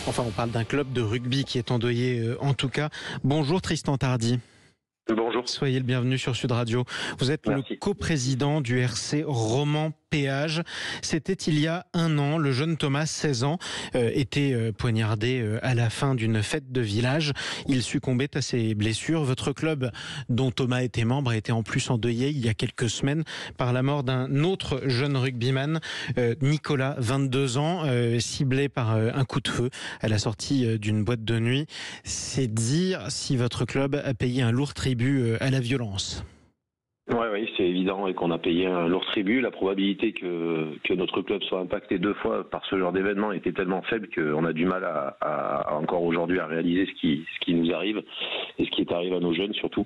Enfin, on parle d'un club de rugby qui est endeuillé en tout cas. Bonjour Tristan Tardy. Bonjour. Soyez le bienvenu sur Sud Radio. Vous êtes Merci. le coprésident du RC Romans Péage. C'était il y a un an. Le jeune Thomas, 16 ans, était poignardé à la fin d'une fête de village. Il succombait à ses blessures. Votre club, dont Thomas était membre, a été en plus endeuillé il y a quelques semaines par la mort d'un autre jeune rugbyman, Nicolas, 22 ans, ciblé par un coup de feu à la sortie d'une boîte de nuit. C'est dire si votre club a payé un lourd tribut à la violence. Oui, c'est évident et qu'on a payé un lourd tribut. La probabilité que notre club soit impacté 2 fois par ce genre d'événement était tellement faible qu'on a du mal à encore aujourd'hui à réaliser ce qui nous arrive et ce qui est arrivé à nos jeunes surtout.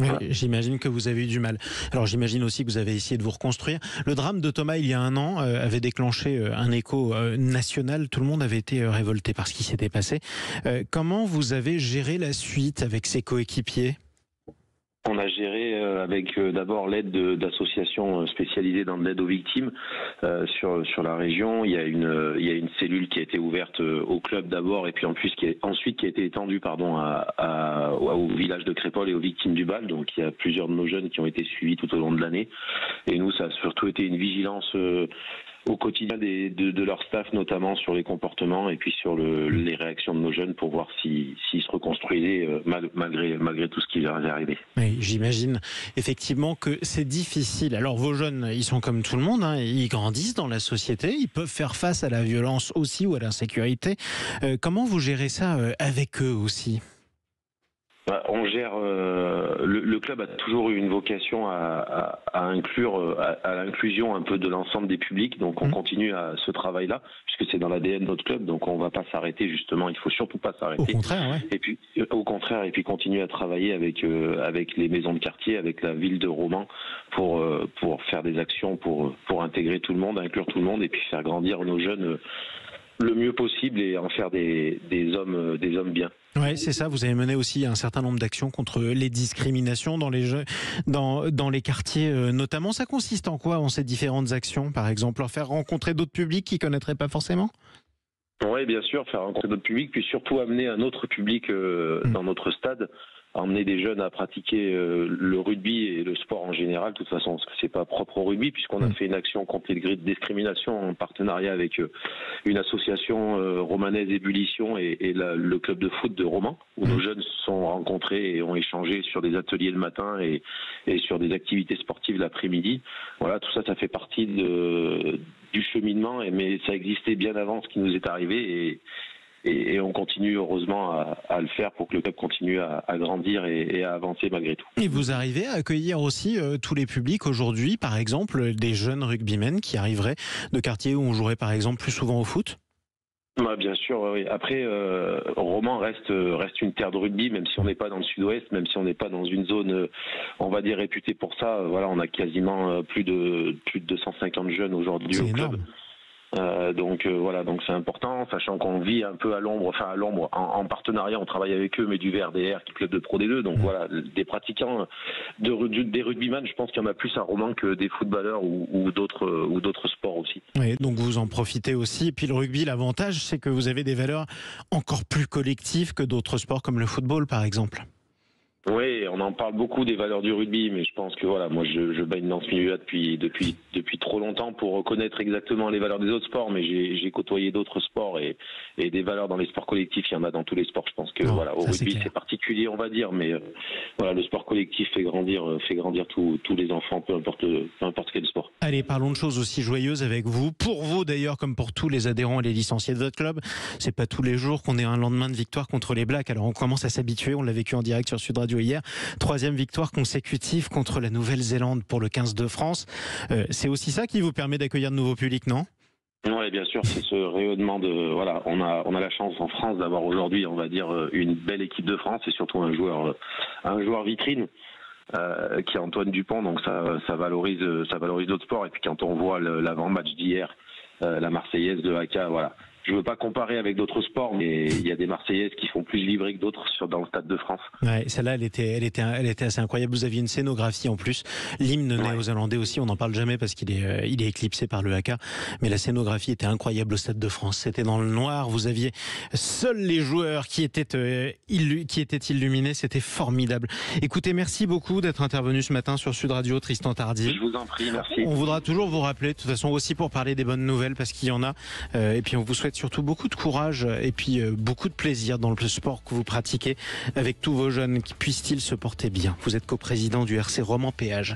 Oui, j'imagine que vous avez eu du mal. Alors j'imagine aussi que vous avez essayé de vous reconstruire. Le drame de Thomas il y a un an avait déclenché un écho national. Tout le monde avait été révolté par ce qui s'était passé. Comment vous avez géré la suite avec ses coéquipiers ? On a géré avec d'abord l'aide d'associations spécialisées dans l'aide aux victimes sur la région. Il y a une cellule qui a été ouverte au club d'abord et puis ensuite qui a été étendue au village de Crépol et aux victimes du bal. Donc il y a plusieurs de nos jeunes qui ont été suivis tout au long de l'année. Et nous, ça a surtout été une vigilance au quotidien de leur staff, notamment sur les comportements et puis sur les réactions de nos jeunes pour voir s'ils se reconstruisaient malgré tout ce qui leur est arrivé. Oui, j'imagine effectivement que c'est difficile. Alors vos jeunes, ils sont comme tout le monde, hein, ils grandissent dans la société, ils peuvent faire face à la violence aussi ou à l'insécurité. Comment vous gérez ça avec eux aussi ? On gère. Le club a toujours eu une vocation à inclure à l'inclusion un peu de l'ensemble des publics. Donc on continue à ce travail-là puisque c'est dans l'ADN de notre club. Donc on va pas s'arrêter justement. Il faut surtout pas s'arrêter. Au contraire, ouais. Et puis au contraire, et puis continuer à travailler avec les maisons de quartier, avec la ville de Romans pour faire des actions pour intégrer tout le monde, inclure tout le monde et puis faire grandir nos jeunes le mieux possible et en faire des hommes bien. Oui, c'est ça. Vous avez mené aussi un certain nombre d'actions contre les discriminations dans les quartiers notamment. Ça consiste en quoi, ces différentes actions, par exemple? Leur faire rencontrer d'autres publics qu'ils ne connaîtraient pas forcément? Oui, bien sûr, faire rencontrer d'autres publics, puis surtout amener un autre public dans notre stade, emmener des jeunes à pratiquer le rugby et le sport en général, de toute façon, parce que c'est pas propre au rugby, puisqu'on a fait une action contre les discriminations en partenariat avec une association romanaise Ébullition et le club de foot de Romans, où nos jeunes se sont rencontrés et ont échangé sur des ateliers le matin et sur des activités sportives l'après-midi. Voilà, tout ça, ça fait partie du cheminement, mais ça existait bien avant ce qui nous est arrivé et on continue heureusement à le faire pour que le club continue à grandir et à avancer malgré tout. Et vous arrivez à accueillir aussi tous les publics aujourd'hui, par exemple des jeunes rugbymen qui arriveraient de quartiers où on jouerait par exemple plus souvent au foot? Ouais, bien sûr, oui. Après, Romans reste une terre de rugby, même si on n'est pas dans le sud-ouest, même si on n'est pas dans une zone, on va dire, réputée pour ça. Voilà, on a quasiment plus de 250 jeunes aujourd'hui au club. Donc c'est important, sachant qu'on vit un peu à l'ombre, en partenariat, on travaille avec eux, mais du VRDR, qui est club de Pro D2. Donc voilà, des pratiquants des rugbyman, je pense qu'il y en a plus à Romans que des footballeurs ou d'autres sports aussi. Oui, donc vous en profitez aussi. Et puis le rugby, l'avantage, c'est que vous avez des valeurs encore plus collectives que d'autres sports comme le football, par exemple. Oui, on en parle beaucoup des valeurs du rugby, mais je pense que voilà, moi je baigne dans ce milieu-là depuis trop longtemps pour reconnaître exactement les valeurs des autres sports, mais j'ai côtoyé d'autres sports et des valeurs dans les sports collectifs, il y en a dans tous les sports. Je pense que au rugby c'est particulier, on va dire, mais le sport collectif fait grandir tous les enfants, peu importe quel sport. Allez, parlons de choses aussi joyeuses avec vous. Pour vous d'ailleurs, comme pour tous les adhérents et les licenciés de votre club, c'est pas tous les jours qu'on ait un lendemain de victoire contre les Blacks. Alors on commence à s'habituer, on l'a vécu en direct sur Sud Radio hier. 3e victoire consécutive contre la Nouvelle-Zélande pour le 15 de France. C'est aussi ça qui vous permet d'accueillir de nouveaux publics, non ? Oui, bien sûr, c'est ce rayonnement on a la chance en France d'avoir aujourd'hui, on va dire, une belle équipe de France et surtout un joueur vitrine. Qui est Antoine Dupont, donc ça valorise d'autres sports. Et puis quand on voit l'avant-match d'hier, la Marseillaise de Haka, voilà, je veux pas comparer avec d'autres sports, mais il y a des Marseillaises qui font plus vibrer que d'autres dans le Stade de France. Ouais, celle-là, elle était assez incroyable. Vous aviez une scénographie en plus. L'hymne néo-zélandais aussi, on n'en parle jamais parce qu'il est éclipsé par le haka. Mais la scénographie était incroyable au Stade de France. C'était dans le noir. Vous aviez seuls les joueurs qui étaient illuminés. C'était formidable. Écoutez, merci beaucoup d'être intervenu ce matin sur Sud Radio, Tristan Tardy. Je vous en prie, merci. On voudra toujours vous rappeler, de toute façon aussi pour parler des bonnes nouvelles parce qu'il y en a. Et puis on vous souhaite surtout beaucoup de courage et puis beaucoup de plaisir dans le sport que vous pratiquez avec tous vos jeunes, qui puissent-ils se porter bien. Vous êtes coprésident du RC Romans Péage.